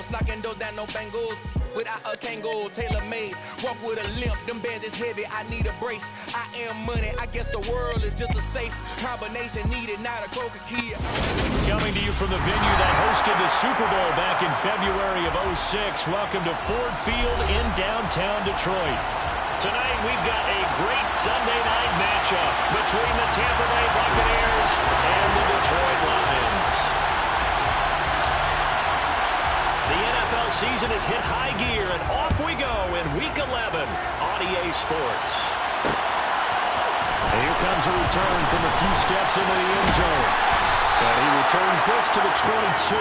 Bengals, knocking those down, no Bengals. Without a Kangol, tailor-made, walk with a limp, them bands is heavy, I need a brace. I am money, I guess the world is just a safe combination needed, not a Coca-Cola. Coming to you from the venue that hosted the Super Bowl back in February of '06, welcome to Ford Field in downtown Detroit. Tonight we've got a great Sunday night matchup between the Tampa Bay Buccaneers and the Detroit Lions. The NFL season has hit high gear, and off we go in Week 11 on EA Sports. And here comes a return from a few steps into the end zone. And he returns this to the 22.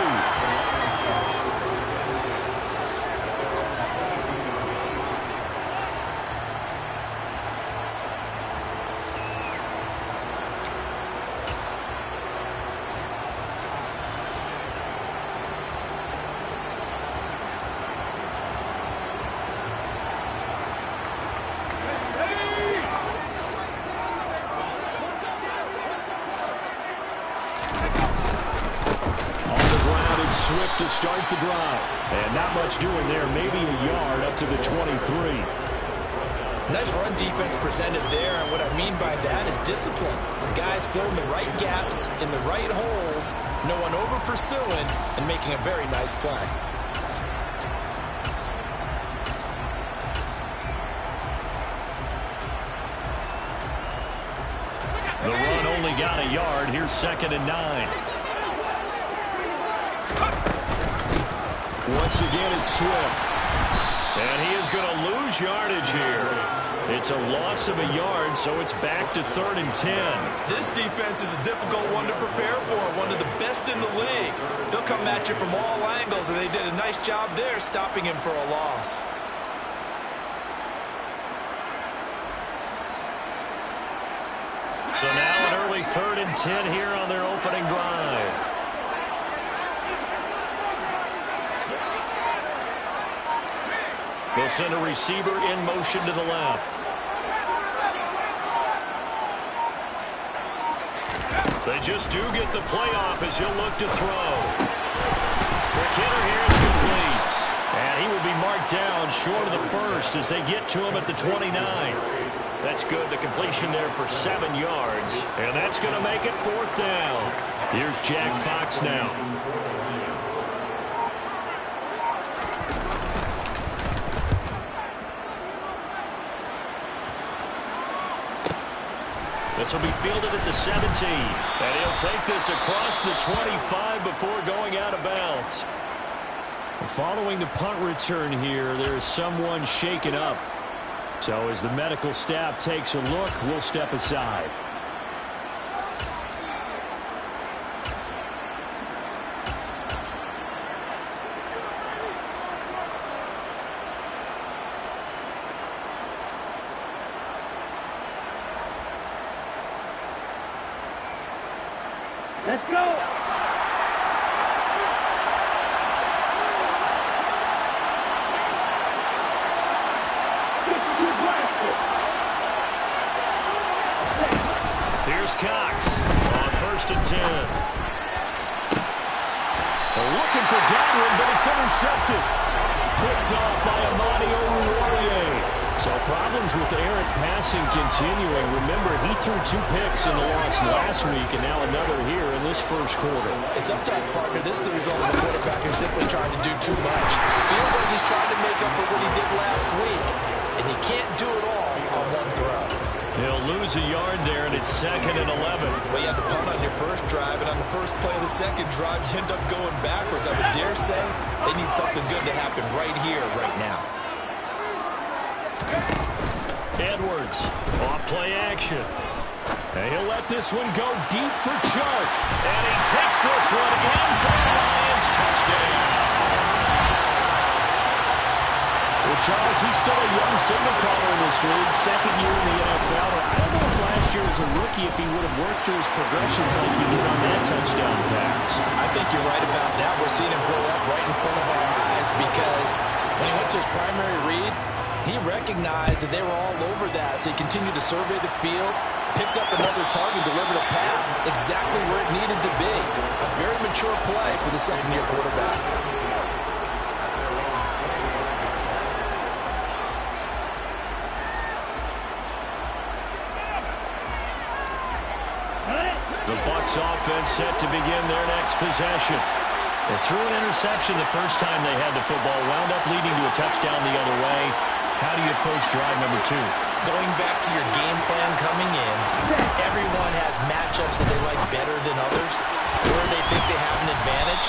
To start the drive. And not much doing there. Maybe a yard up to the 23. Nice run defense presented there, and what I mean by that is discipline. The guys filling the right gaps in the right holes, no one over pursuing, and making a very nice play. The run only got a yard. Here's 2nd and 9. Once again, it's Swift. And he is going to lose yardage here. It's a loss of a yard, so it's back to 3rd and 10. This defense is a difficult one to prepare for, one of the best in the league. They'll come at you from all angles, and they did a nice job there stopping him for a loss. So now an early 3rd and 10 here on their opening drive. They'll send a receiver in motion to the left. They just do get the playoff as he'll look to throw. McKinnon here is complete. And he will be marked down short of the first as they get to him at the 29. That's good. The completion there for 7 yards. And that's going to make it 4th down. Here's Jack Fox now. This will be fielded at the 17. And he'll take this across the 25 before going out of bounds. Following the punt return here, there's someone shaken up. So as the medical staff takes a look, we'll step aside. Let's go! Here's Cox on 1st and 10. They're looking for Godwin, but it's intercepted. Picked off by Amani Oruwariye. So problems with Eric passing continuing. Remember, he threw 2 picks in the loss last week, and now another here in this first quarter. Sometimes, partner, this is the result of the quarterback who's simply trying to do too much. Feels like he's trying to make up for what he did last week, and you can't do it all on one throw. He'll lose a yard there, and it's 2nd and 11. Well, you had to punt on your first drive, and on the first play of the second drive, you end up going backwards. I would dare say they need something good to happen right here, right now. Edwards, off play action. And he'll let this one go deep for Chark. And he takes this one in for the Lions. Touchdown. Well, Charles, he's still a young signal caller in this league, 2nd year in the NFL. I don't know if last year as a rookie if he would have worked through his progressions like he did on that touchdown pass. I think you're right about that. We're seeing him grow up right in front of our eyes because when he went to his primary read, he recognized that they were all over that, so he continued to survey the field, picked up another target, delivered a pass exactly where it needed to be. A very mature play for the second-year quarterback. Seahawks offense set to begin their next possession. They threw an interception the first time they had the football, wound up leading to a touchdown the other way. How do you approach drive number 2? Going back to your game plan coming in, everyone has matchups that they like better than others, where they think they have an advantage.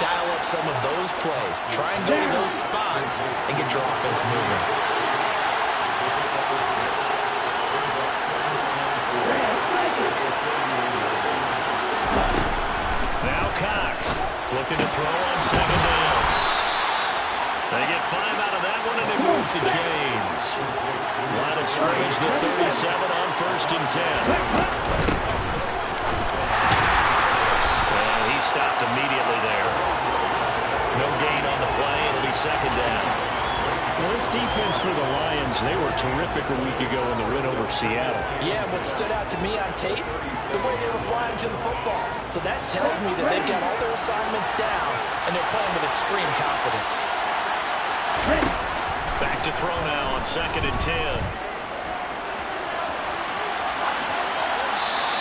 Dial up some of those plays. Try and go to those spots and get your offense moving. Now Cox looking to throw on second down. They get 5 out of that one, and it moves to James. Line of scrimmage, the 37 on 1st and 10. And he stopped immediately there. No gain on the play. It'll be second down. Well, this defense for the Lions, they were terrific a week ago in the win over Seattle. Yeah, what stood out to me on tape, the way they were flying to the football. So that tells me that they've got all their assignments down, and they're playing with extreme confidence. Back to throw now on 2nd and 10.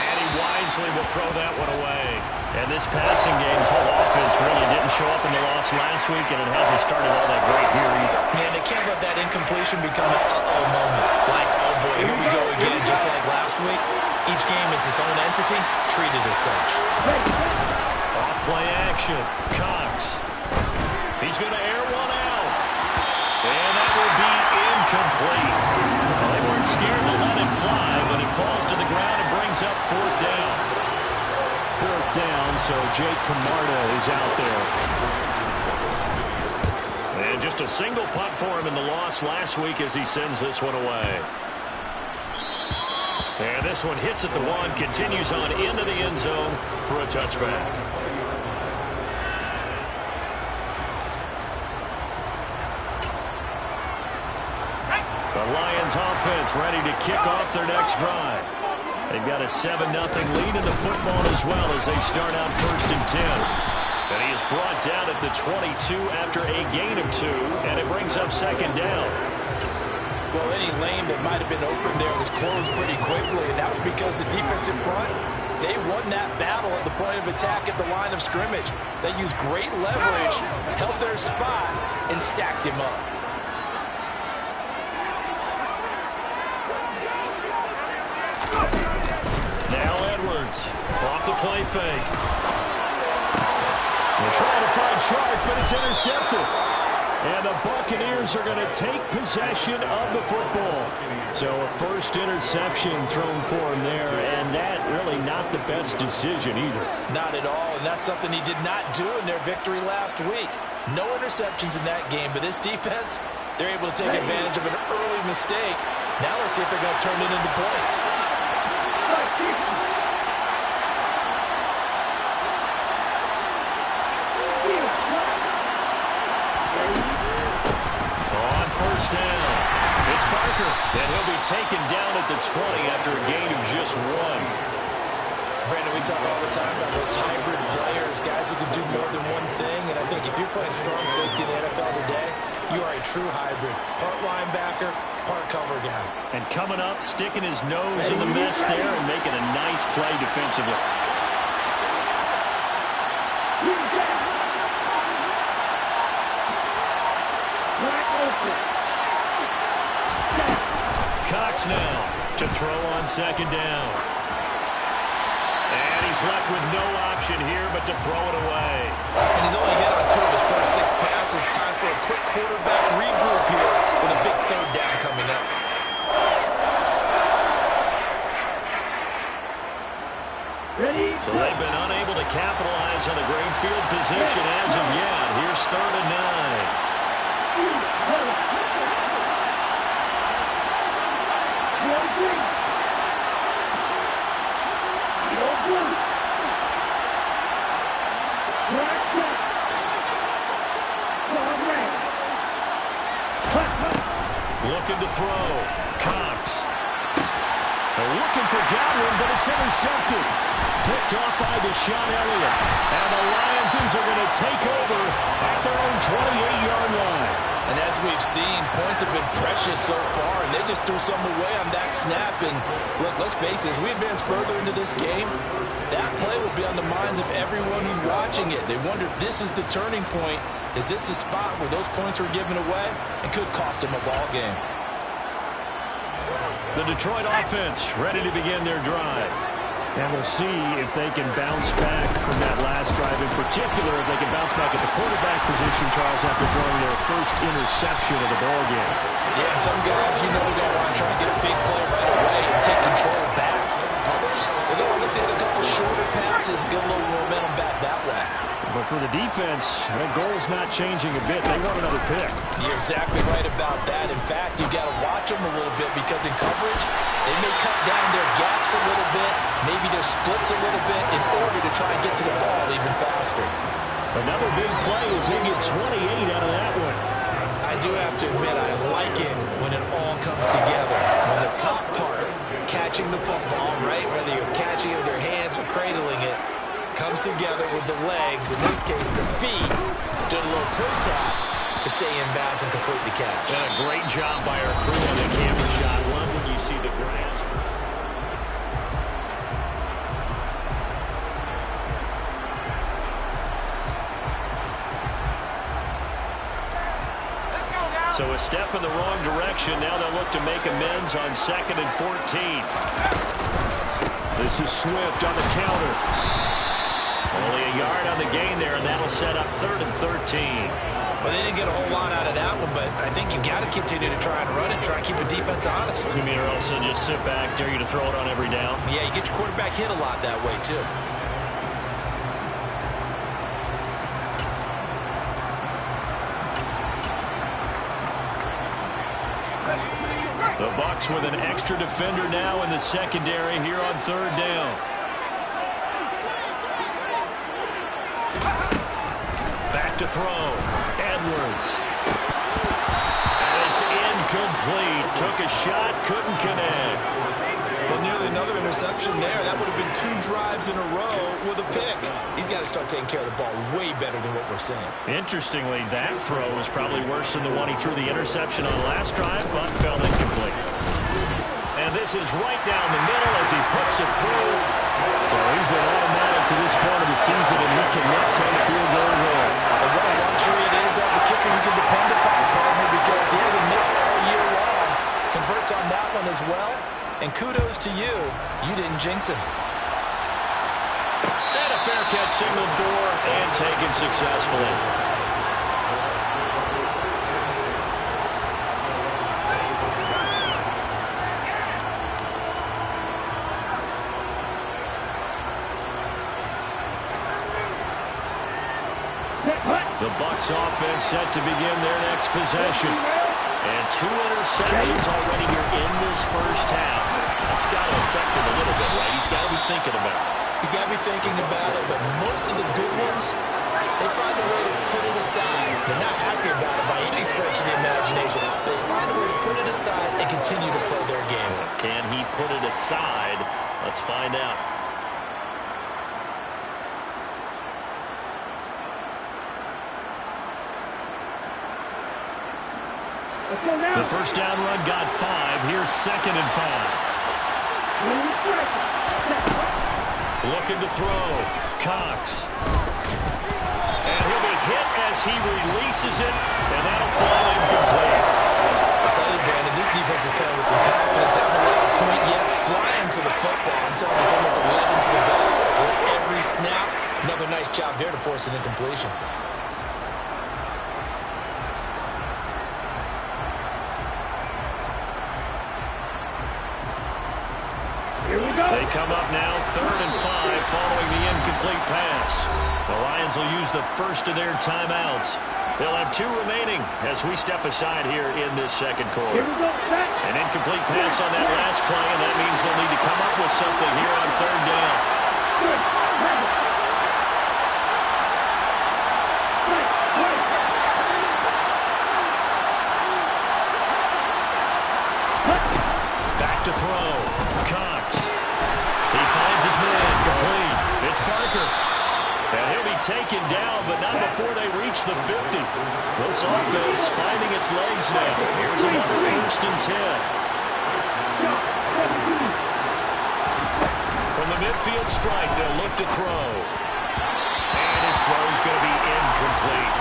And he wisely will throw that one away. And this passing game's whole offense really didn't show up in the loss last week, and it hasn't started all that great here either. Yeah, they can't let that incompletion become an uh-oh moment. Like, oh boy, here we go again, just like last week. Each game is its own entity, treated as such. Off play action. Cox. He's going to air one out. And that will be incomplete. Well, they weren't scared to let it fly, but it falls to the ground and brings up 4th down. 4th down, so Jake Camarda is out there. And just a single punt for him in the loss last week as he sends this one away. And this one hits at the 1, continues on into the end zone for a touchback. The Lions offense ready to kick off their next drive. They've got a 7-0 lead in the football as well as they start out 1st and 10. And he is brought down at the 22 after a gain of 2, and it brings up 2nd down. Well, any lane that might have been open there was closed pretty quickly, and that was because the defense in front, they won that battle at the point of attack at the line of scrimmage. They used great leverage, held their spot, and stacked him up. Now Edwards off the play fake. They're trying to find Chark, but it's intercepted. And the Buccaneers are going to take possession of the football. So a first interception thrown for him there, and that really not the best decision either. Not at all, and that's something he did not do in their victory last week. No interceptions in that game, but this defense, they're able to take advantage of an early mistake. Now let's see if they're going to turn it into points. On 1st down, it's Parker, and he'll be taken down at the 20 after a gain of just 1. Brandon, we talk all the time about those hybrid players, guys who can do more than one thing, and I think if you're playing strong safety in the NFL today, you are a true hybrid. Part linebacker, part cover guy. And coming up, sticking his nose in the mess there and making a nice play defensively. Cox now to throw on 2nd down. And he's left with no option here but to throw it away. And he's only hit on 2 of his first 6 passes. Time for a quick quarterback regroup here with a big 3rd down coming up. So they've been unable to capitalize on a great field position as of yet. Here's 3rd and 9. Looking to throw. Cox. They're looking for Godwin, but it's intercepted. Picked off by Deshaun Elliott. And the Lions are going to take over at their own 28-yard line. And as we've seen, points have been precious so far, and they just threw some away on that snap. And look, let's face it, as we advance further into this game, that play will be on the minds of everyone who's watching it. They wonder if this is the turning point. Is this the spot where those points were given away? It could cost them a ball game. The Detroit offense ready to begin their drive. And we'll see if they can bounce back from that last drive. In particular, if they can bounce back at the quarterback position, Charles, after throwing their first interception of the ballgame. Yeah, some guys, you know, they're going to want to try and get a big play right away and take control back. Others, they're going to look at a couple shorter passes, get a little momentum back that way. But for the defense, that goal's not changing a bit. They want another pick. You're exactly right about that. In fact, you've got to watch them a little bit because in coverage, they may cut down their gaps a little bit, maybe their splits a little bit in order to try and get to the ball even faster. Another big play as they get 28 out of that one. I do have to admit, I like it when it all comes together. When the top part, catching the football, right, whether you're catching it with your hands or cradling it, comes together with the legs, in this case the feet, doing a little toe tap to stay in bounds and complete the catch. And a great job by our crew on the camera shot. One when you see the grass. So a step in the wrong direction. Now they'll look to make amends on 2nd and 14. This is Swift on the counter. Only a yard on the gain there, and that'll set up 3rd and 13. Well, they didn't get a whole lot out of that one, but I think you've got to continue to try and run it, try and keep the defense honest. You mean, or else they'll just sit back, dare you to throw it on every down? Yeah, you get your quarterback hit a lot that way, too. The Bucs with an extra defender now in the secondary here on 3rd down. Back to throw. Edwards. And it's incomplete. Took a shot, couldn't connect. Well, nearly another interception there. That would have been 2 drives in a row with a pick. He's got to start taking care of the ball way better than what we're saying. Interestingly, that throw was probably worse than the one he threw the interception on last drive, but fell incomplete. And this is right down the middle as he puts it through. So he's been automatic to this point of the season, and he connects on the field goal roll. And what a luxury it is to have a kicker you can depend upon, partner, because he hasn't missed all year long. Converts on that one as well. And kudos to you. You didn't jinx him. And a fair catch signaled for and taken successfully. The Bucs offense set to begin their next possession. And 2 interceptions already here in this first half. That's got to affect him a little bit, right? He's got to be thinking about it. He's got to be thinking about it, but most of the good ones, they find a way to put it aside. They're not happy about it by any stretch of the imagination. They find a way to put it aside and continue to play their game. Can he put it aside? Let's find out. The first down run got 5. Here's 2nd and 5. Looking to throw. Cox. And he'll be hit as he releases it, and that'll fall incomplete. I'll tell you, Brandon, this defense is playing with some confidence. Haven't allowed a point yet. Flying to the football. I'm telling you, it's almost 11 to the ball. Every snap. Another nice job there to force an incompletion. They come up now 3rd and 5 following the incomplete pass. The Lions will use the first of their timeouts. They'll have 2 remaining as we step aside here in this second quarter. An incomplete pass on that last play, and that means they'll need to come up with something here on 3rd down. Back to throw. Cox. He finds his man complete. It's Barker. And he'll be taken down, but not before they reach the 50. This offense finding its legs now. Here's another 1st and 10. From the midfield strike, they'll look to throw. And his throw is going to be incomplete.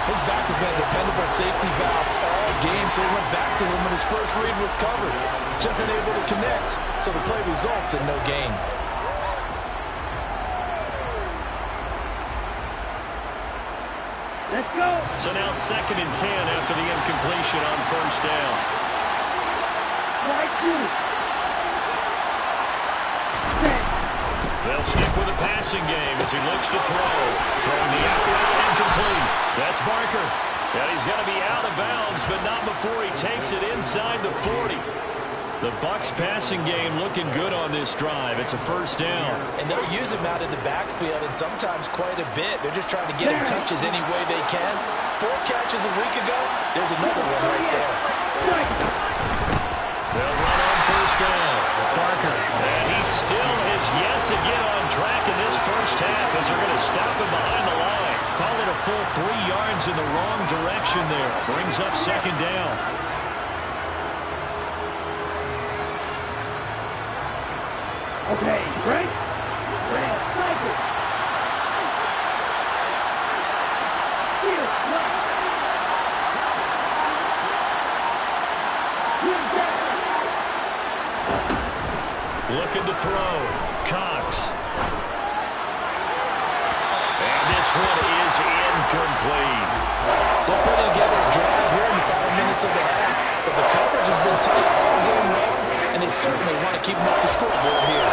His back has been a dependable safety valve all game, so he went back to him when his first read was covered. Just unable to connect, so the play results in no gain. Let's go. So now 2nd and 10 after the incompletion on 1st down. Right two. They'll stick with the passing game as he looks to throw. Throwing the out route incomplete. That's Barker. And he's going to be out of bounds, but not before he takes it inside the 40. The Bucs passing game looking good on this drive. It's a 1st down. And they'll use him out in the backfield, and sometimes quite a bit. They're just trying to get him touches any way they can. 4 catches a week ago. There's another one right there. They'll run on 1st down. Barker. And he still has yet to get on track in this 1st half as they're going to stop him behind the line. Call it a full 3 yards in the wrong direction there. Brings up 2nd down. Okay, break. Red, cycle. Here, look. Looking to throw. Cox. And this one is incomplete. They're putting together a drive here in the final minutes of the half, but the coverage has been tight all game long, and they certainly want to keep them off the scoreboard here.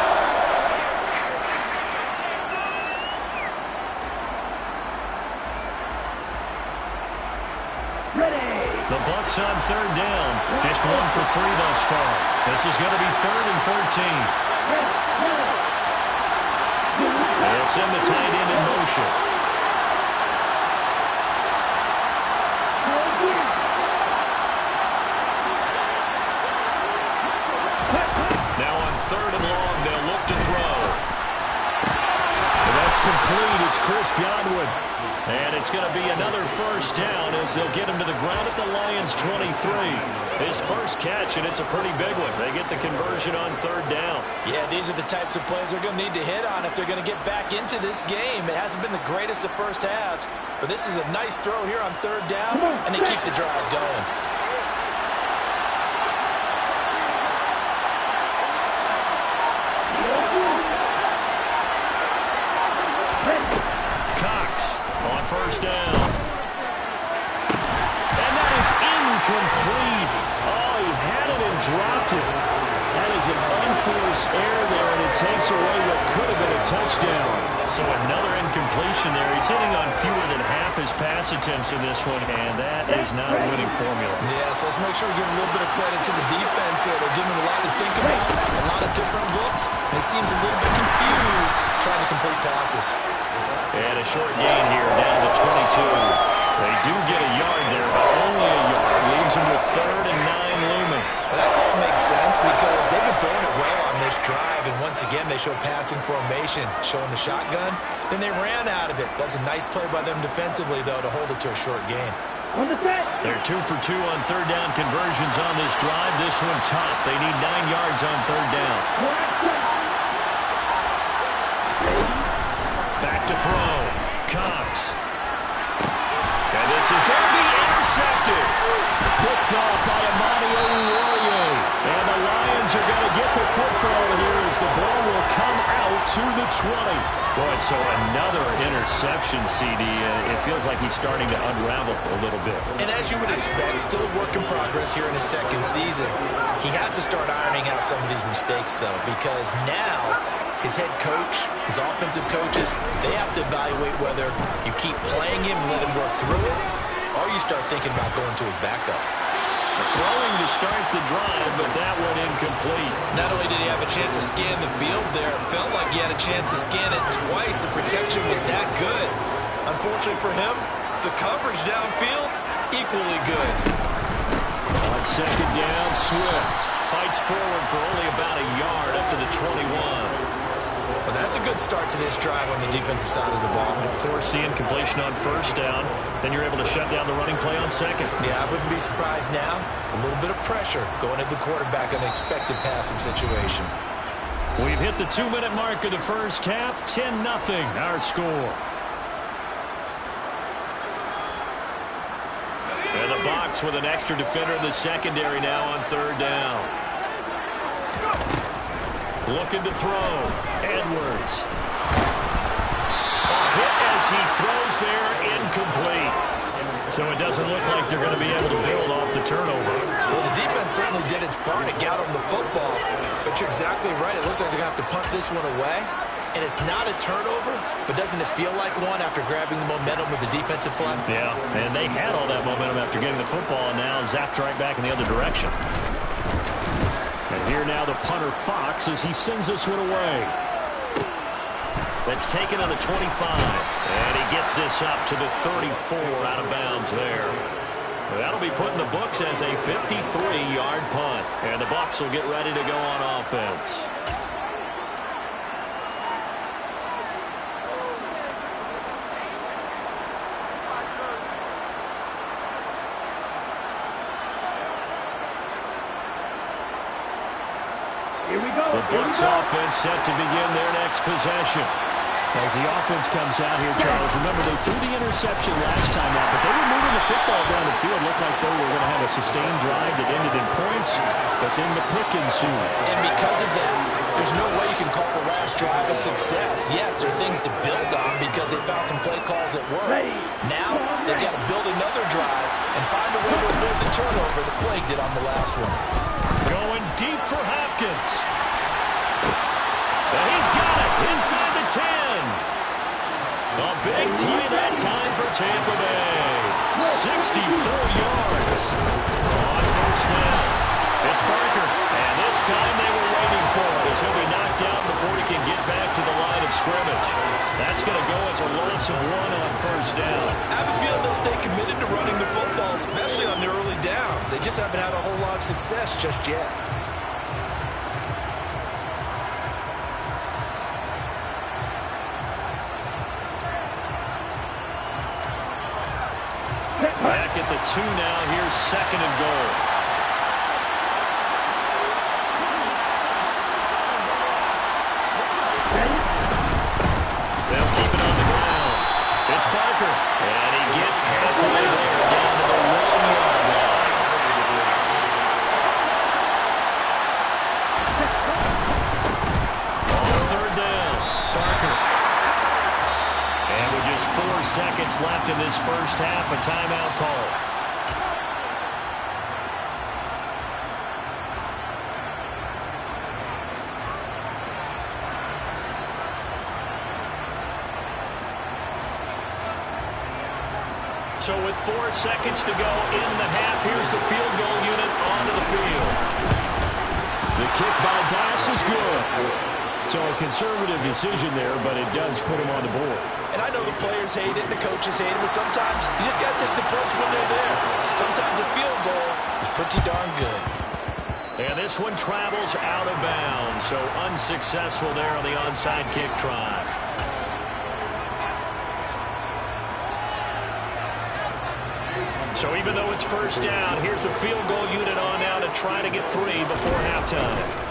The Bucs on 3rd down. Just 1 for 3 thus far. This is going to be 3rd and 13. They'll send the tight end in motion. Now on 3rd and long, they'll look to throw. And that's complete. It's Chris Godwin. And it's going to be another 1st down as they'll get him to the ground at the Lions' 23. His first catch, and it's a pretty big one. They get the conversion on 3rd down. Yeah, these are the types of plays they're going to need to hit on if they're going to get back into this game. It hasn't been the greatest of first halves, but this is a nice throw here on 3rd down, and they keep the drive going. Cox on 1st down. And that is incomplete. Oh, he had it and dropped it. That is an unforced error there, and it takes away what could have been a touchdown. So another incompletion there. He's hitting on fewer than half his pass attempts in this one, and that is not a winning formula. Yes, let's make sure we give a little bit of credit to the defense here. They're giving him a lot to think about, a lot of different looks, and he seems a little bit confused trying to complete passes. And a short gain here down to 22. They do get a yard there, but only a yard. Leaves them with 3rd and 9 looming. Well, that call makes sense because they've been throwing it well on this drive, and once again they show passing formation, showing the shotgun. Then they ran out of it. That's a nice play by them defensively, though, to hold it to a short gain. They're 2 for 2 on 3rd down conversions on this drive. This one tough. They need 9 yards on 3rd down. Back to throw. Cox. And this is going to be intercepted. Picked off by Amani Oruwariye. And the Lions are going to get the football here as the ball will come out to the 20. Boy, so another interception, CD. It feels like he's starting to unravel a little bit. And as you would expect, still a work in progress here in his 2nd season. He has to start ironing out some of these mistakes, though, because now his head coach, his offensive coaches, they have to evaluate whether you keep playing him and let him work through it, or you start thinking about going to his backup. Throwing to start the drive, but that one incomplete. Not only did he have a chance to scan the field there, it felt like he had a chance to scan it twice. The protection was that good. Unfortunately for him, the coverage downfield, equally good. On 2nd down, Swift fights forward for only about a yard up to the 21. Well, that's a good start to this drive on the defensive side of the ball. Forcing completion on first down. Then you're able to shut down the running play on second. Yeah, I wouldn't be surprised now. A little bit of pressure going at the quarterback in an expected passing situation. We've hit the 2-minute mark of the first half. 10-0 our score. And the box with an extra defender in the secondary now on third down. Looking to throw. Edwards. A hit as he throws there, incomplete. So it doesn't look like they're going to be able to build off the turnover. Well, the defense certainly did its part to get on the football. But you're exactly right. It looks like they're going to have to punt this one away. And it's not a turnover, but doesn't it feel like one after grabbing the momentum with the defensive play? Yeah, and they had all that momentum after getting the football, and now zapped right back in the other direction. And here now the punter Fox as he sends this one away. That's taken on the 25. And he gets this up to the 34 out of bounds there. That'll be put in the books as a 53-yard punt. And the Bucs will get ready to go on offense. Here we go. The Bucs offense set to begin their next possession. As the offense comes out here, Charles, remember they threw the interception last time out, but they were moving the football down the field. Looked like they were going to have a sustained drive that ended in points, but then the pick ensued. And because of that, there's no way you can call the last drive a success. Yes, there are things to build on because they found some play calls that work. Now they've got to build another drive and find a way to avoid the turnover the play did on the last one. Going deep for Hopkins. And he's got it inside the 10. A big play that time for Tampa Bay. 64 yards on first down. It's Barker, and this time they were waiting for it as he'll be knocked down before he can get back to the line of scrimmage. That's going to go as a loss of 1 on first down. I have a feeling they'll stay committed to running the football, especially on the early downs. They just haven't had a whole lot of success just yet. Back at the 2 now. Here's second and goal. They'll keep it on the ground. It's Barker. And he gets halfway there down to the 1-yard line. On third down, Barker. And with just 4 seconds left in this first half, a timeout call. So with 4 seconds to go in the half, here's the field goal unit onto the field. The kick by Bass is good. So a conservative decision there, but it does put him on the board. And I know the players hate it and the coaches hate it, but sometimes you just got to take the punch when they're there. Sometimes a field goal is pretty darn good. And this one travels out of bounds, so unsuccessful there on the onside kick try. So even though it's first down, here's the field goal unit on now to try to get 3 before halftime.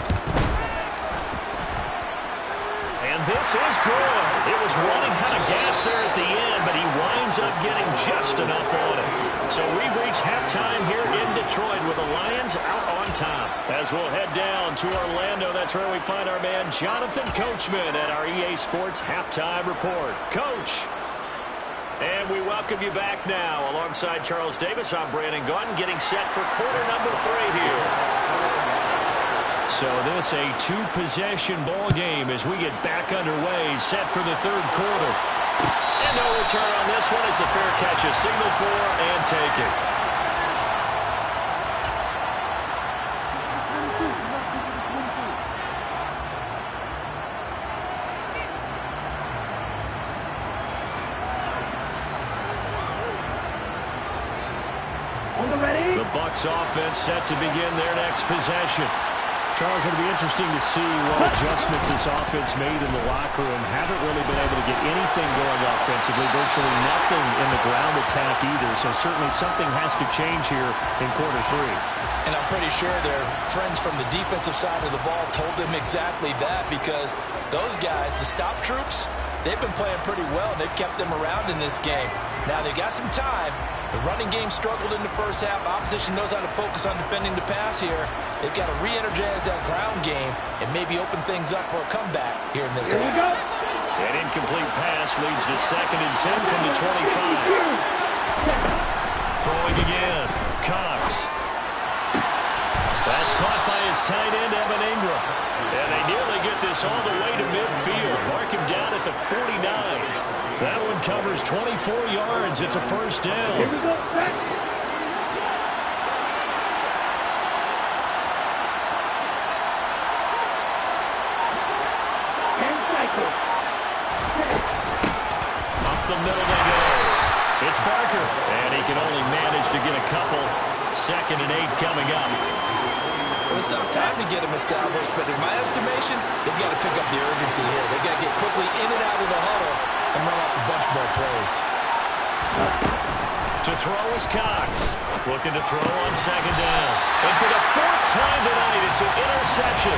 And this is good. It was running out of gas there at the end, but he winds up getting just enough on it. So we've reached halftime here in Detroit with the Lions out on top. As we'll head down to Orlando, that's where we find our man Jonathan Coachman at our EA Sports Halftime Report. Coach. And we welcome you back now. Alongside Charles Davis, I'm Brandon Gunn, getting set for quarter number 3 here. So this a 2-possession ball game as we get back underway, set for the third quarter. And no return on this one as the fair catch is signaled for and taken. On the ready. The Bucs offense set to begin their next possession. Charles, it'll be interesting to see what adjustments this offense made in the locker room. Haven't really been able to get anything going offensively, virtually nothing in the ground attack either. So certainly something has to change here in quarter three. And I'm pretty sure their friends from the defensive side of the ball told them exactly that, because those guys, the stop troops, they've been playing pretty well. They've kept them around in this game. Now they've got some time. The running game struggled in the first half. Opposition knows how to focus on defending the pass here. They've got to re-energize that ground game and maybe open things up for a comeback here in this half. An incomplete pass leads to 2nd and 10 from the 25. Throwing again. Cox. That's caught by his tight end, Evan Ingram. And they nearly get this all the way to midfield. Mark him down at the 49. That one covers 24 yards. It's a first down. Here we go. Back. And cycle. Up the middle they go. It's Barker. And he can only manage to get a couple. 2nd and 8 coming up. Well, it's not time to get them established, but in my estimation, they've got to pick up the urgency here. They've got to get quickly in and out of the huddle and run off a bunch more plays. To throw is Cox. Looking to throw on 2nd down. And for the 4th time tonight, it's an interception.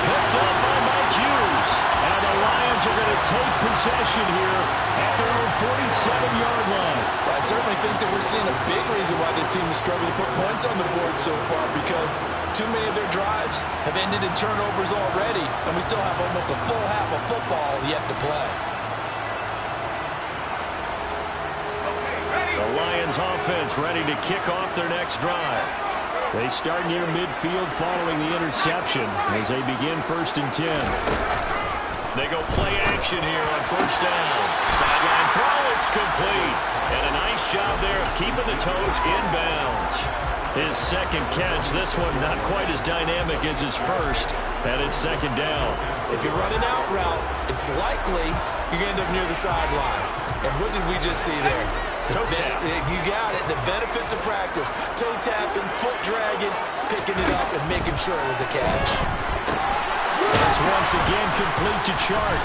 Picked up by Mike Hughes. And the Lions are going to take possession here at their own 47-yard line. Well, I certainly think that we're seeing a big reason why this team is struggling to put points on the board so far, because too many of their drives have ended in turnovers already, and we still have almost a full half of football yet to play. The Lions offense ready to kick off their next drive. They start near midfield following the interception as they begin 1st and 10. They go play action here on 1st down. Sideline throw, it's complete. And a nice job there of keeping the toes in bounds. His 2nd catch, this one not quite as dynamic as his first, and it's 2nd down. If you run an out route, it's likely you're going to end up near the sideline. And what did we just see there? Toe tap. You got it. The benefits of practice. Toe tapping, foot dragging, picking it up, and making sure it was a catch. It's once again complete to Chart.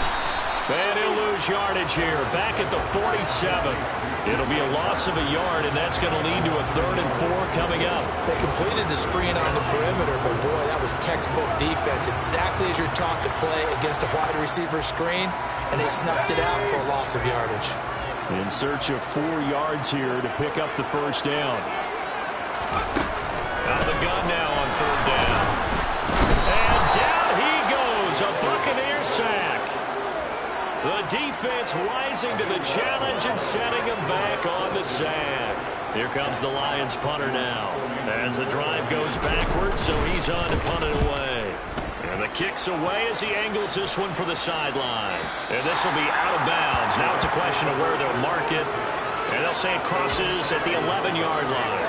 And he'll lose yardage here. Back at the 47. It'll be a loss of a yard, and that's going to lead to a 3rd and 4 coming up. They completed the screen on the perimeter, but boy, that was textbook defense. Exactly as you're taught to play against a wide receiver screen, and they snuffed it out for a loss of yardage. In search of 4 yards here to pick up the 1st down. Out of the gun now on 3rd down. And down he goes, a Buccaneer sack. The defense rising to the challenge and setting him back on the sack. Here comes the Lions punter now. As the drive goes backwards, so he's on to punt it away. And the kick's away as he angles this one for the sideline. And this will be out of bounds. Now it's a question of where they'll mark it. And they'll say it crosses at the 11-yard line.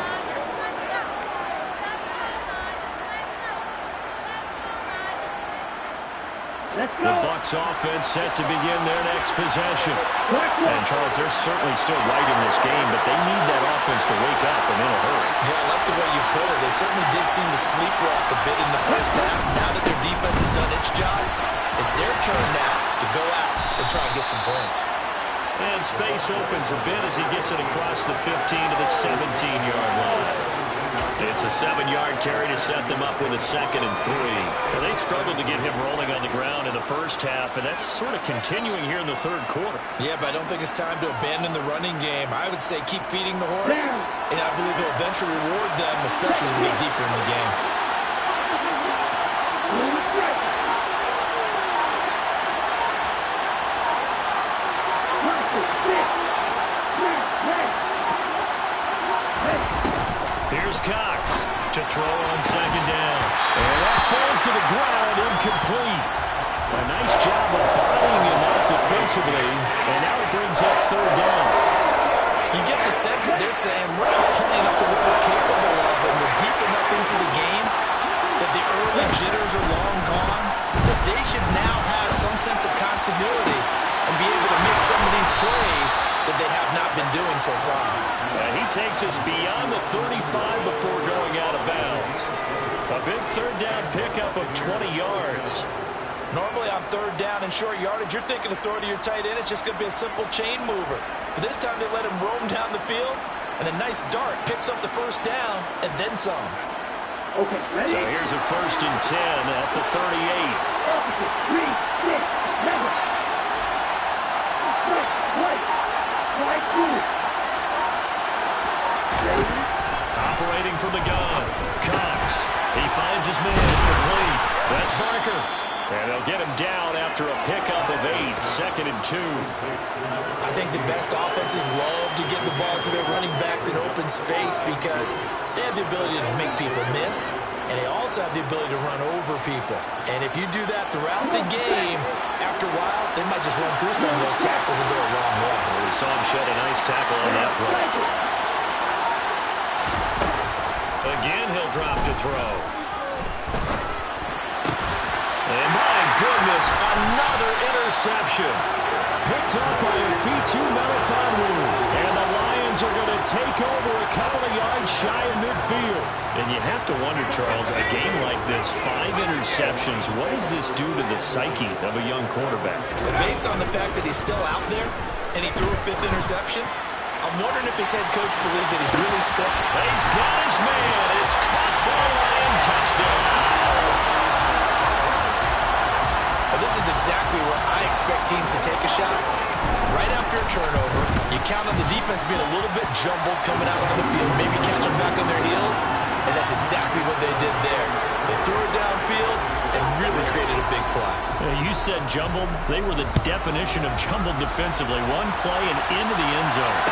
The Bucs offense set to begin their next possession. And, Charles, they're certainly still right in this game, but they need that offense to wake up and in a hurry. Yeah, I like the way you put it. They certainly did seem to sleepwalk a bit in the first half. Now that their defense has done its job, it's their turn now to go out and try and get some points. And space opens a bit as he gets it across the 15 to the 17-yard line. It's a 7-yard carry to set them up with a 2nd and 3. And they struggled to get him rolling on the ground in the first half, and that's sort of continuing here in the 3rd quarter. Yeah, but I don't think it's time to abandon the running game. I would say keep feeding the horse, and I believe he'll eventually reward them, especially as we get deeper in the game. Here's Cox to throw on 2nd down. And that falls to the ground, incomplete. A nice job of bottling him up defensively, and now it brings up 3rd down. You get the sense that they're saying we're not playing up to what we're capable of, and we're deep enough into the game that the early jitters are long gone, that they should now have some sense of continuity and be able to make some of these plays that they have not been doing so far. And he takes us beyond the 35 before going out of bounds. A big third down pickup of 20 yards. Normally on third down and short yardage, you're thinking of throw to your tight end. It's just going to be a simple chain mover. But this time they let him roam down the field, and a nice dart picks up the first down and then some. Okay, ready? So here's a 1st and 10 at the 38. Opposite, 3, 6, 7. Strike, right. Slide through. Ready? Operating from the gun. Cox. He finds his man complete. That's Barker. And they'll get him down after a pickup of 8, 2nd and 2. I think the best offenses love to get the ball to their running backs in open space because they have the ability to make people miss, and they also have the ability to run over people. And if you do that throughout the game, after a while, they might just run through some of those tackles and go a long way. We saw him shed a nice tackle on that play. Again, he'll drop to throw. And my goodness, another interception. Picked up by Fitu Melifonwu. And the Lions are going to take over a couple of yards shy of midfield. And you have to wonder, Charles, a game like this, 5 interceptions, what does this do to the psyche of a young quarterback? Based on the fact that he's still out there and he threw a 5th interception, I'm wondering if his head coach believes that he's really stuck. He's got his man. It's caught for a Lion touchdown. Well, this is exactly where I expect teams to take a shot. Right after a turnover, you count on the defense being a little bit jumbled coming out on the field, maybe catch them back on their heels, and that's exactly what they did there. They threw it downfield and really created a big play. You said jumbled. They were the definition of jumbled defensively. One play and into the end zone.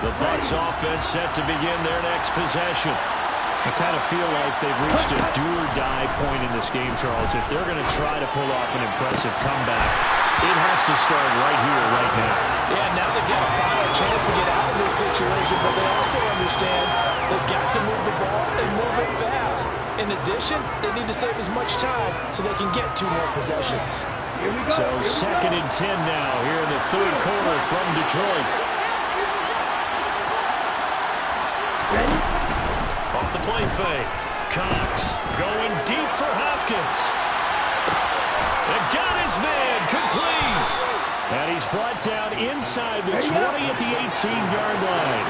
The Bucs offense set to begin their next possession. I kind of feel like they've reached a do-or-die point in this game, Charles. If they're going to try to pull off an impressive comeback, it has to start right here, right now. Yeah, now they've got a final chance to get out of this situation, but they also understand they've got to move the ball and move it fast. In addition, they need to save as much time so they can get 2 more possessions. So 2nd and 10 now here in the 3rd quarter from Detroit. Off the play fake. Cox going deep for Hopkins. And got his man complete. And he's brought down inside the 20 at the 18-yard line.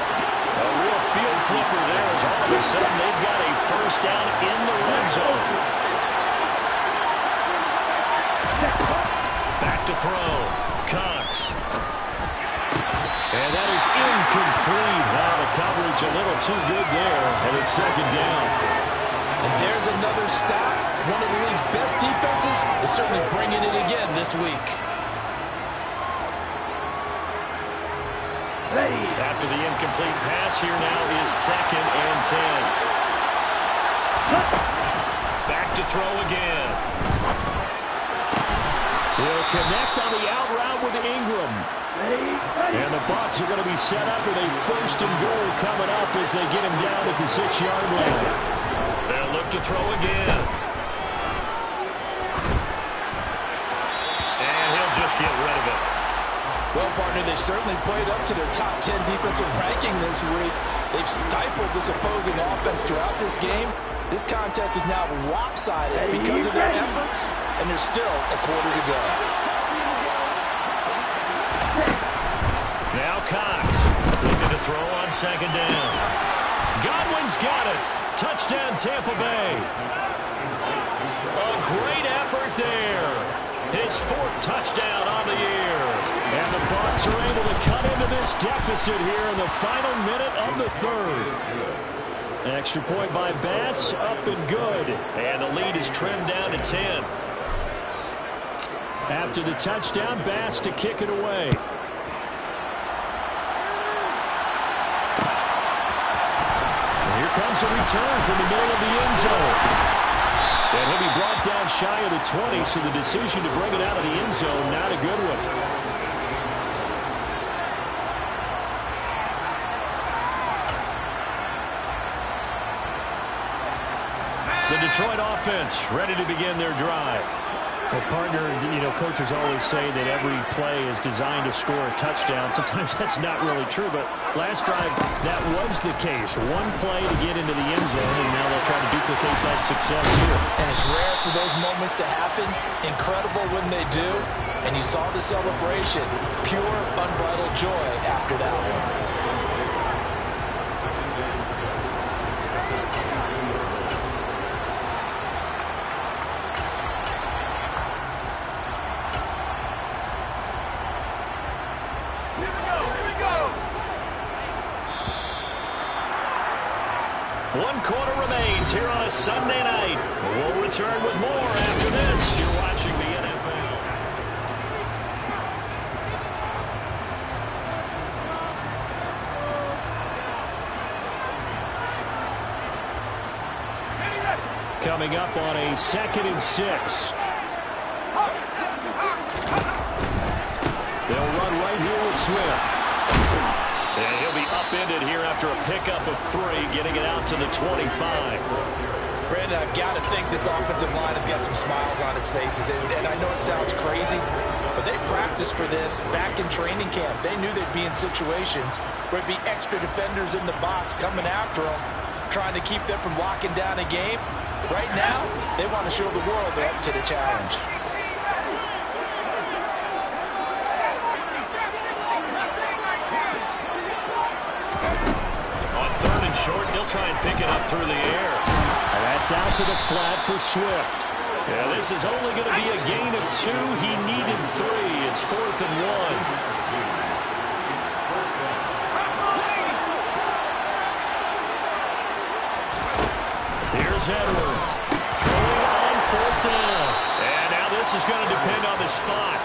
A real field flipper there as all of a sudden they've got a 1st down in the red zone. Back to throw. Cox. And that is incomplete. Wow, the coverage a little too good there. And it's 2nd down. And there's another stop. One of the league's best defenses is certainly bringing it again this week. Ready. After the incomplete pass, here now is 2nd and 10. Back to throw again. He'll connect on the out route with Ingram. And the Bucs are going to be set up with a 1st and goal coming up as they get him down at the 6-yard line. They'll look to throw again. And he'll just get rid of it. Well, partner, they've certainly played up to their top 10 defensive ranking this week. They've stifled this opposing offense throughout this game. This contest is now lopsided because of their efforts, and there's still a quarter to go. Now Cox looking to throw on 2nd down. Godwin's got it. Touchdown, Tampa Bay. A great effort there. His 4th touchdown on the year. And the Bucs are able to cut into this deficit here in the final minute of the 3rd. Extra point by Bass, up and good. And the lead is trimmed down to 10. After the touchdown, Bass to kick it away. Here comes a return from the middle of the end zone. And he'll be brought down shy of the 20, so the decision to bring it out of the end zone, not a good one. The Detroit offense ready to begin their drive. Well, partner, coaches always say that every play is designed to score a touchdown. Sometimes that's not really true, but last drive, that was the case. One play to get into the end zone, and now they'll try to duplicate that success here. And it's rare for those moments to happen. Incredible when they do. And you saw the celebration. Pure, unbridled joy after that one. One quarter remains here on a Sunday night. We'll return with more after this. You're watching the NFL. Coming up on a 2nd and 6. They'll run right here with Swift. And he'll be upended here after a pickup of 3, getting it out to the 25. Brandon, I've got to think this offensive line has got some smiles on its faces. And I know it sounds crazy, but they practiced for this back in training camp. They knew they'd be in situations where it'd be extra defenders in the box coming after them, trying to keep them from locking down a game. Right now, they want to show the world they're up to the challenge. Short, they'll try and pick it up through the air. And that's out to the flat for Swift. Yeah, this is only going to be a gain of 2. He needed 3. It's 4th and 1. Here's Edwards. Throwing on 4th down. And now this is going to depend on the spot.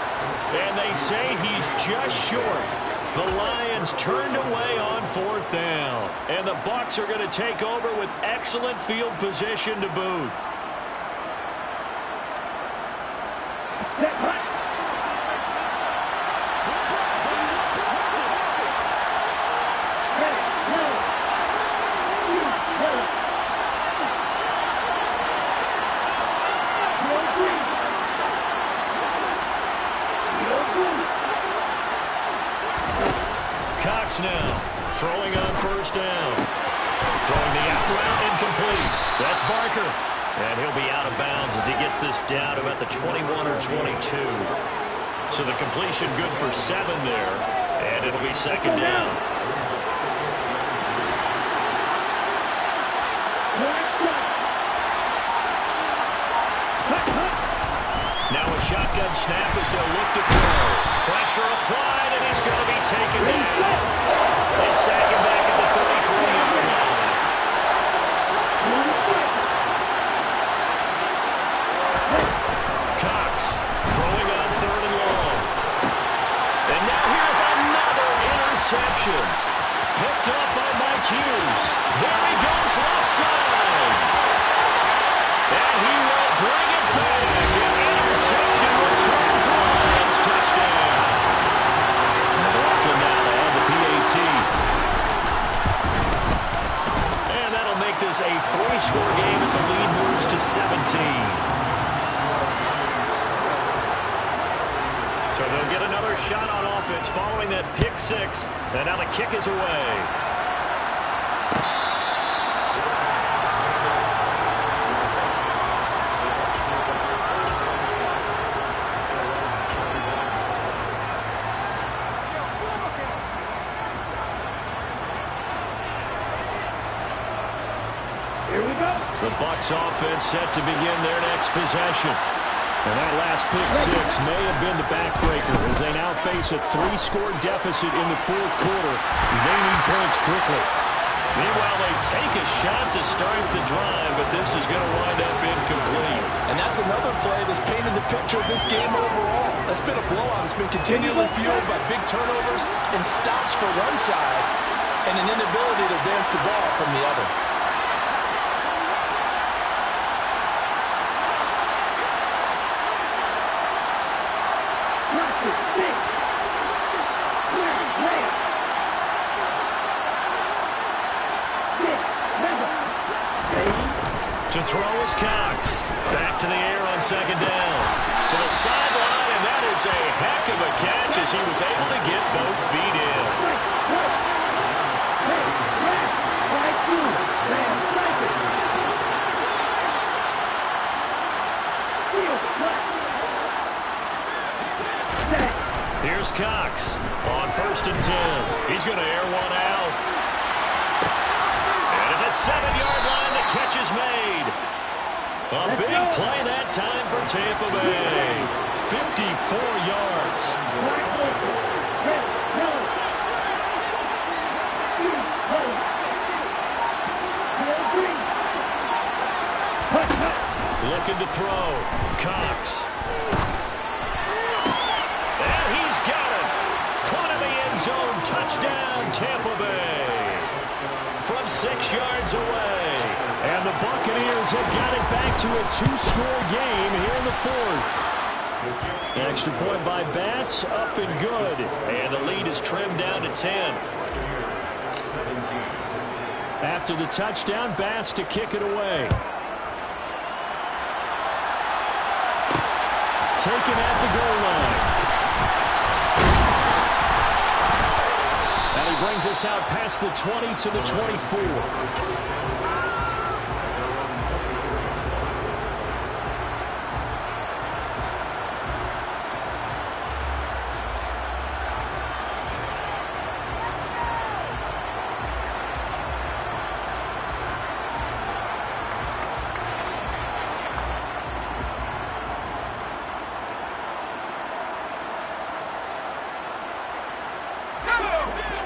And they say he's just short. The Lions turned away on 4th down. And the Bucs are going to take over with excellent field position to boot. Cox now throwing on 1st down. Throwing the out route incomplete. That's Barker. And he'll be out of bounds as he gets this down about the 21 or 22. So the completion good for 7 there. And it'll be 2nd down. Now a shotgun snap as they'll look to throw. Pressure applied, and he's going to be taken down. They sack him back at the 33-yard line. Cox throwing on 3rd and long. And now here's another interception. Picked up by Mike Hughes. There he goes left side. And he will bring it back. An interception return for a Lions touchdown. McLaughlin now to add the PAT. And that'll make this a 3-score game as the lead moves to 17. So they'll get another shot on offense following that pick 6. And now the kick is away. The Bucs offense set to begin their next possession. And that last pick 6 may have been the backbreaker as they now face a 3-score deficit in the 4th quarter. They need points quickly. Meanwhile, they take a shot to start the drive, but this is going to wind up incomplete. And that's another play that's painted the picture of this game overall. That's been a blowout. It's been continually fueled by big turnovers and stops for one side and an inability to advance the ball from the other. To throw is Cox. Back to the air on second down. To the sideline, and that is a heck of a catch as he was able to get both feet in. Here's Cox on 1st and 10. He's going to air one out. And at the 7-yard line, the catch is made. A big play that time for Tampa Bay. 54 yards. Looking to throw. Cox. And he's got it. Caught in the end zone. Touchdown, Tampa Bay. From 6 yards away. And the Buccaneers have got it back to a 2-score game here in the 4th. Extra point by Bass, up and good. And the lead is trimmed down to 10. After the touchdown, Bass to kick it away. Taken at the goal line. And he brings us out past the 20 to the 24.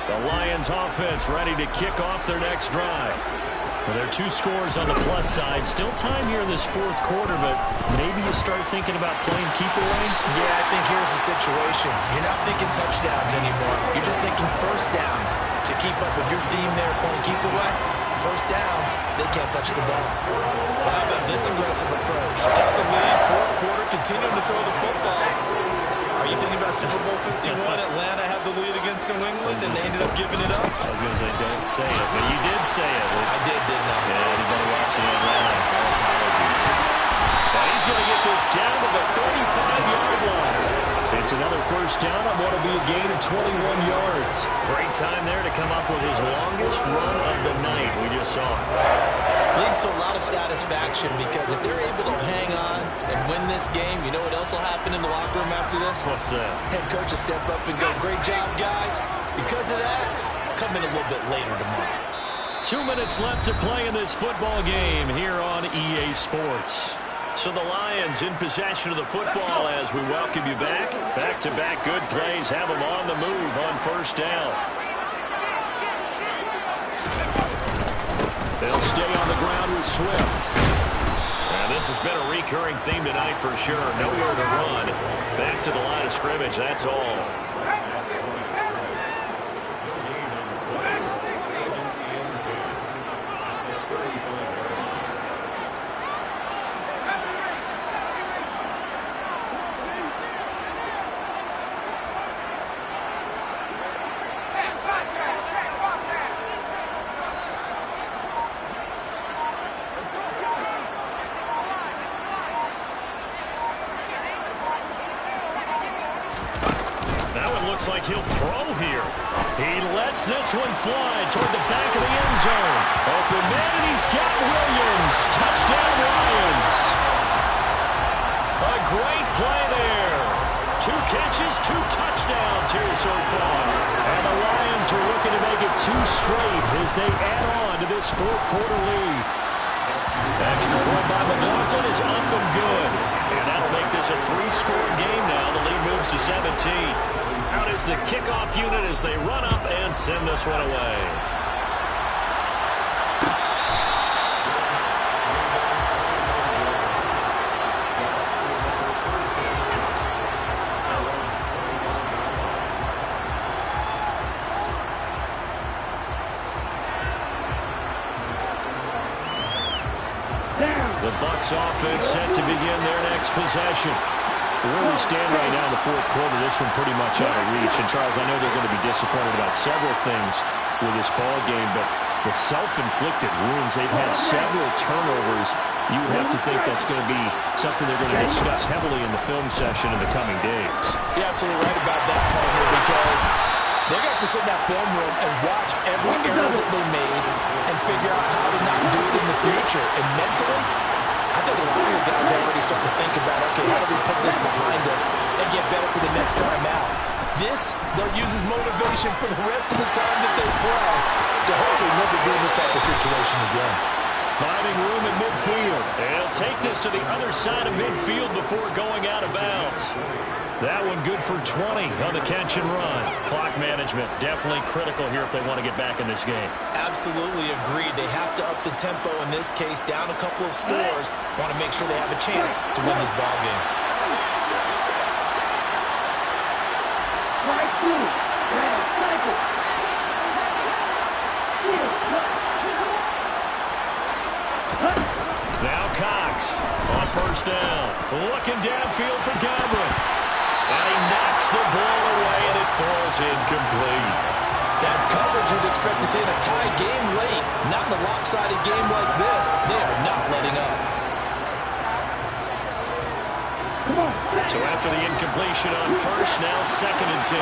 The Lions offense ready to kick off their next drive. Well, there are 2 scores on the plus side. Still time here in this 4th quarter, but maybe you start thinking about playing keep away? Yeah, I think here's the situation. You're not thinking touchdowns anymore. You're just thinking first downs. To keep up with your theme there, playing keep away, first downs, they can't touch the ball. Well, how about this aggressive approach? Got the lead, 4th quarter, continuing to throw the football. Are you thinking about Super Bowl 51? Atlanta had the lead against New England, and they ended up giving it up. I was going to say, don't say it, but you did say it. I did, didn't I? Yeah, anybody watching Atlanta, no apologies. But he's going to get this down to the 35-yard line. It's another first down on what will be a gain of 21 yards. Great time there to come up with his longest run of the night. We just saw it. Leads to a lot of satisfaction because if they're able to hang on and win this game, you know what else will happen in the locker room after this? What's that? Head coach will step up and go, great job, guys. Because of that, come in a little bit later tomorrow. 2 minutes left to play in this football game here on EA Sports. So the Lions in possession of the football as we welcome you back. Back-to-back good plays have them on the move on first down. They'll stay on the ground with Swift. And this has been a recurring theme tonight for sure. Nowhere to run. Back to the line of scrimmage, that's all. Looks like he'll throw here. He lets this one fly toward the back of the end zone. Open man, and he's got Williams. Touchdown, Lions. A great play there. 2 catches, 2 touchdowns here so far. And the Lions are looking to make it 2 straight as they add on to this 4th quarter lead. Extra point by McLaughlin is up and good. And that'll make this a 3-score game now. The lead moves to 17. Out is the kickoff unit as they run up and send this one away. The Bucs offense set to begin their next possession. Where we stand right now in the 4th quarter, this one pretty much out of reach. And, Charles, I know they're going to be disappointed about several things with this ball game, but the self-inflicted wounds. They've had several turnovers. You would have to think that's going to be something they're going to discuss heavily in the film session in the coming days. You're absolutely right about that part here, because they're going to have to sit in that film room and watch every error that they made and figure out how to not do it in the future. And mentally, I think a lot of these guys are already starting to think about, okay, how do we put this behind us and get better for the next time out? This, they'll use as motivation for the rest of the time that they play to hopefully never be in this type of situation again. Finding room in midfield. They'll take this to the other side of midfield before going out of bounds. That one good for 20 on the catch and run. Clock management definitely critical here if they want to get back in this game. Absolutely agreed. They have to up the tempo in this case, down a couple of scores. Want to make sure they have a chance to win this ball game. Now Cox on first down. Looking downfield for Gabbert. And he knocks the ball away, and it falls incomplete. That's coverage you'd expect to see in a tie game late. Not in a lopsided game like this. They are not letting up. So after the incompletion on first, now 2nd and 10.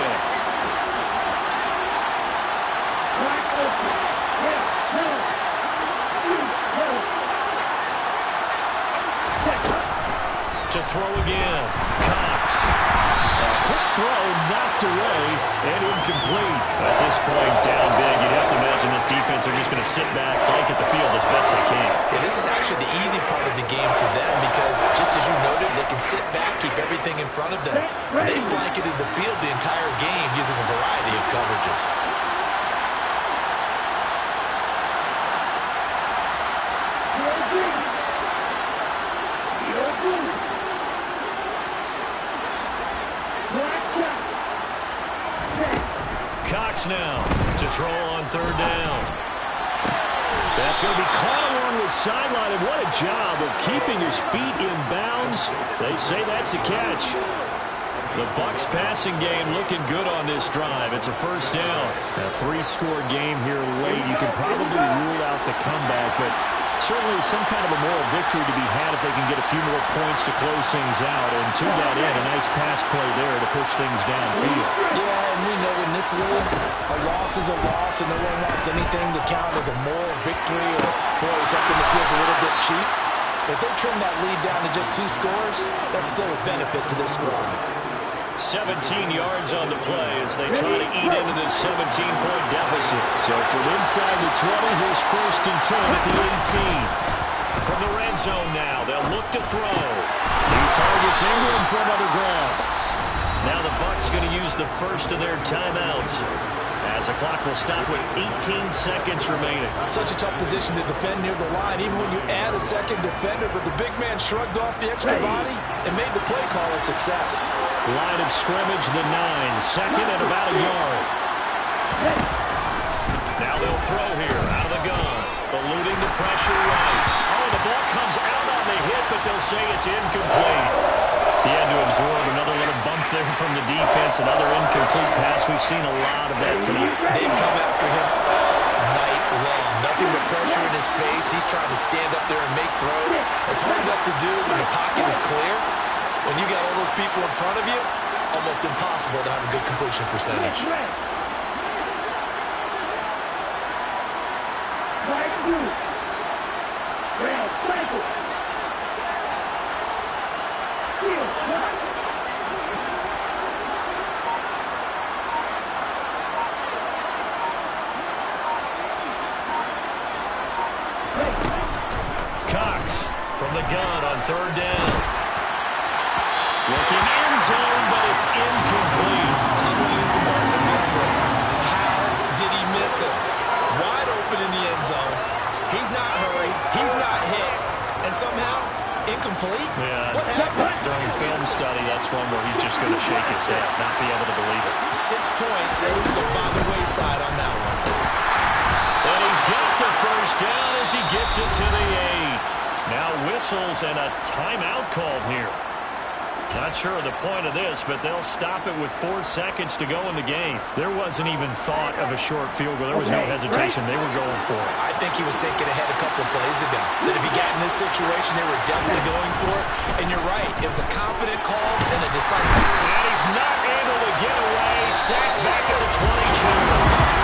To throw again. Cox. A quick throw knocked away and incomplete. At this point, down big, you'd have to imagine this defense are just going to sit back, blanket the field as best they can. Yeah, this is actually the easy part of the game for them because, just as you noted, they can sit back, keep everything in front of them. They blanketed the field the entire game using a variety of coverages. Cox now to throw on 3rd down. That's going to be caught along the sideline, and what a job of keeping his feet in bounds. They say that's a catch. The Bucs passing game looking good on this drive. It's a first down. A 3-score game here late. You could probably rule out the comeback, but certainly some kind of a moral victory to be had if they can get a few more points to close things out. And to that end, a nice pass play there to push things downfield. Yeah, and we know in this league, a loss is a loss, and no one wants anything to count as a moral victory or something that feels a little bit cheap. But if they trim that lead down to just 2 scores, that's still a benefit to this squad. 17 yards on the play as they try to eat into this 17-point deficit. So from inside the 20, here's 1st and 10 at the 18. From the red zone now, they'll look to throw. He targets Ingram for another grab. Now the Bucs going to use the first of their timeouts as the clock will stop with 18 seconds remaining. Such a tough position to defend near the line, even when you add a second defender, but the big man shrugged off the extra body and made the play call a success. Line of scrimmage, the 9, 2nd and about a yard. Now they'll throw here out of the gun, eluding the pressure right. Oh, the ball comes out on the hit, but they'll say it's incomplete. He had to absorb another little bump there from the defense, another incomplete pass. We've seen a lot of that tonight. They've come after him night long. Nothing but pressure in his face. He's trying to stand up there and make throws. It's hard enough to do when the pocket is clear. When you got all those people in front of you, almost impossible to have a good completion percentage. Cox from the gun on 3rd down. Looking end zone, but it's incomplete. I'm going to use a mark on this one. How did he miss it? Wide open in the end zone. He's not hurried. He's not hit. And somehow, incomplete? Yeah. What happened? During film study, that's one where he's just going to shake his head, not be able to believe it. 6 points go by the wayside on that one. And he's got the first down as he gets it to the 8. Now whistles and a timeout called here. Not sure of the point of this, but they'll stop it with 4 seconds to go in the game. There wasn't even thought of a short field goal. There was no hesitation. They were going for it. I think he was thinking ahead a couple of plays ago. That if he got in this situation, they were definitely going for it. And you're right. It was a confident call and a decisive. And he's not able to get away. Sacked back at the 22.